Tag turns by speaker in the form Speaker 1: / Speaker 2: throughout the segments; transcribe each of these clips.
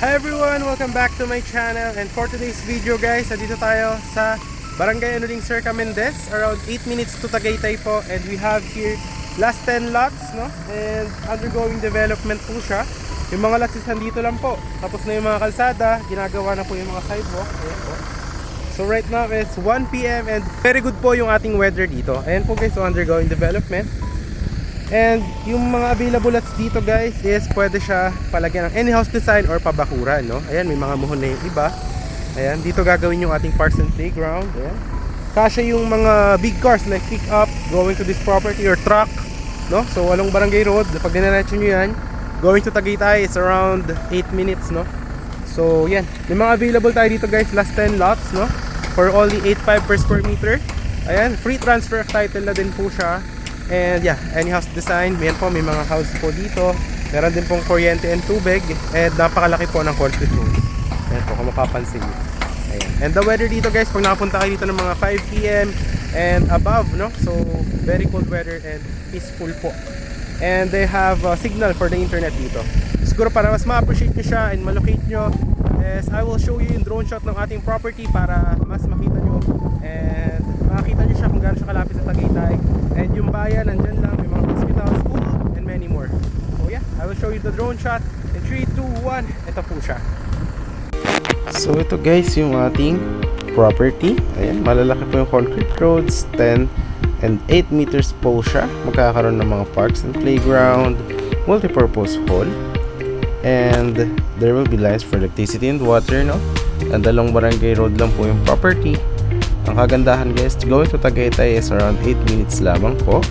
Speaker 1: Hi everyone! Welcome back to my channel, and for today's video guys, nandito tayo sa Barangay Anuling Cerca Mendez, around 8 minutes to Tagaytay po, and we have here last 10 lots, no? And undergoing development po siya. Yung mga lots is nandito lang po, tapos na yung mga kalsada, ginagawa na po yung mga sidewalk. Ayan po. So right now it's 1 PM and very good po yung ating weather dito. Ayan po guys, so undergoing development. And yung mga available lots dito guys is pwede siya palagyan ng any house design or pabakuran, no? Ayan, may mga muhon na yung iba. Ayan, dito gagawin yung ating parks and playground. Ayan. Kasya yung mga big cars like pick up going to this property or truck, no? So Walong Barangay Road, pag diniretso nyo yan, going to Tagaytay is around 8 minutes, no? So yan, may mga available tayo dito guys, last 10 lots, no? For only 8.5 per square meter. Ayan, free transfer of title na din po siya. And yeah, any house design, may mga house po dito. Meron din pong kuryente and tubig. And napakalaki po ng concrete road. Ayan po, kung mapapansin nyo. Ayan. And the weather dito guys, pag nakapunta kayo dito ng mga 5 PM and above, no? So, very cold weather and peaceful po. And they have signal for the internet dito. Siguro para mas ma-appreciate nyo siya and malocate nyo, is I will show you yung drone shot ng ating property para mas makita nyo and makita nyo siya kung gaano siya kalapit sa Tagaytay. And yung bayan, nandyan lang, may mga hospital, school, and many more. So yeah, I will show you the drone shot in 3, 2, 1. Ito po siya. So ito guys, yung ating property. Ayan, malalaki po yung concrete roads, 10 and 8 meters po siya. Magkakaroon ng mga parks and playground, multipurpose hall, and there will be lines for electricity and water, no? And along Barangay Road lang po yung property. Ang kagandahan guys, going to Tagaytay is around 8 minutes lamang po.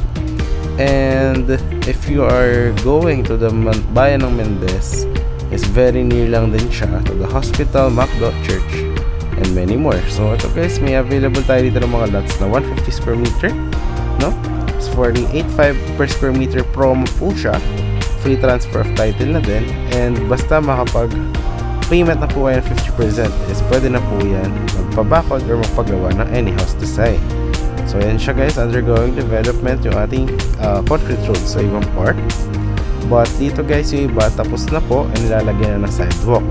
Speaker 1: And if you are going to the bayan ng Mendez, is very near lang din siya to the hospital, Macdo Church, and many more. So ito guys, may available tayo dito ng mga lots na 150 square meter, no? It's for the 8.5 per square meter promo po siya. Free transfer of title na din. And basta makapag payment na po yan 50% is pwede na po yan magpabakod or magpagawa ng any house design. So yan siya guys, undergoing development yung ating concrete road sa ibang part. But dito guys, yung iba tapos na po and nilalagyan na ng sidewalk.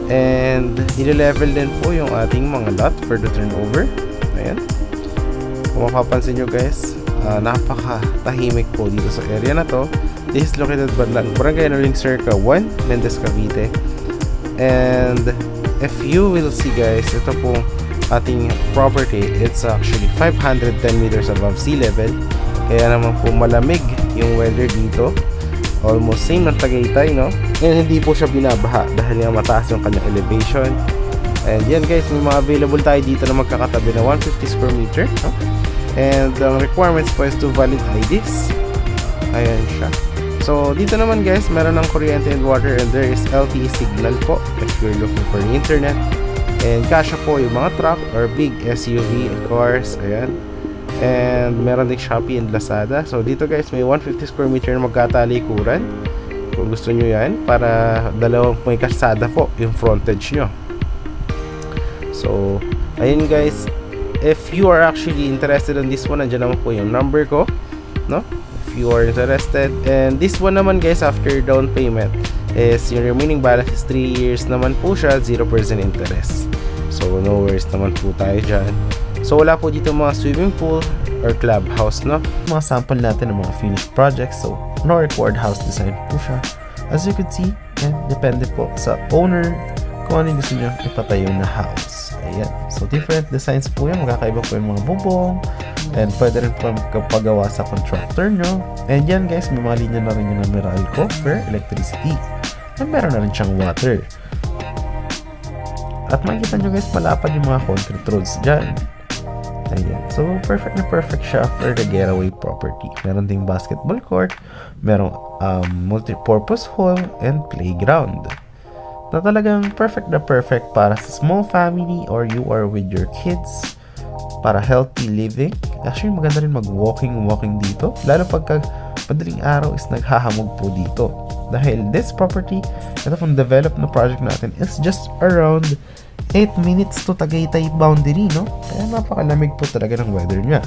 Speaker 1: And i-level din po yung ating mga lot for the turnover. Ayan, kung mapapansin nyo guys, napaka-tahimik po dito sa area na to. This is located Barangay Anuling Cerca 1, Mendez, Cavite. And if you will see guys, ito pong ating property, it's actually 510 meters above sea level. Kaya naman po malamig yung weather dito. Almost same ng Tagaytay, no? And hindi po siya binabaha dahil nga mataas yung kanyang elevation. And yan guys, may mga available tayo dito na magkakatabi na 150 square meter, no? And ang requirements po is to valid IDs. Ayan siya. So, dito naman guys, meron ng kuryente and water, and there is LTE signal po if you're looking for internet. And kasya po yung mga truck or big SUV and cars. Ayan. And meron din Shopee and Lazada. So, dito guys, may 150 square meter na magkatalikuran. Kung gusto nyo yan, para dalawang may kalsada po yung frontage nyo. So, ayun guys, if you are actually interested in this one, nandiyan naman po yung number ko, no? If you are interested. And this one naman guys, after down payment is yung remaining balance is 3 years naman po siya, 0% interest. So no worries naman po tayo dyan. So wala po dito mga swimming pool or clubhouse, no? Mga sample natin ng mga finished projects. So no required house design po siya. As you can see, depende po sa owner kung ano yung gusto nyo ipatayo na house. Ayan. So different designs po yan. Magkakaiba po yung mga bubong. And pwede rin po magpagawa sa contractor nyo. And yan guys, may mga linya na rin yung na Meralco for electricity. And meron na rin siyang water. At makikita nyo guys, malapad yung mga concrete roads dyan. Ayan. So perfect na perfect siya for the getaway property. Meron ding basketball court. Merong multi-purpose hall and playground. Na talagang perfect na perfect para sa small family or you are with your kids. Para healthy living. Actually, maganda rin mag-walking dito. Lalo pagka madaling araw is naghahamog po dito. Dahil this property, ito pong develop na project natin, is just around 8 minutes to Tagaytay boundary, no? Kaya napakalamig po talaga ng weather niya.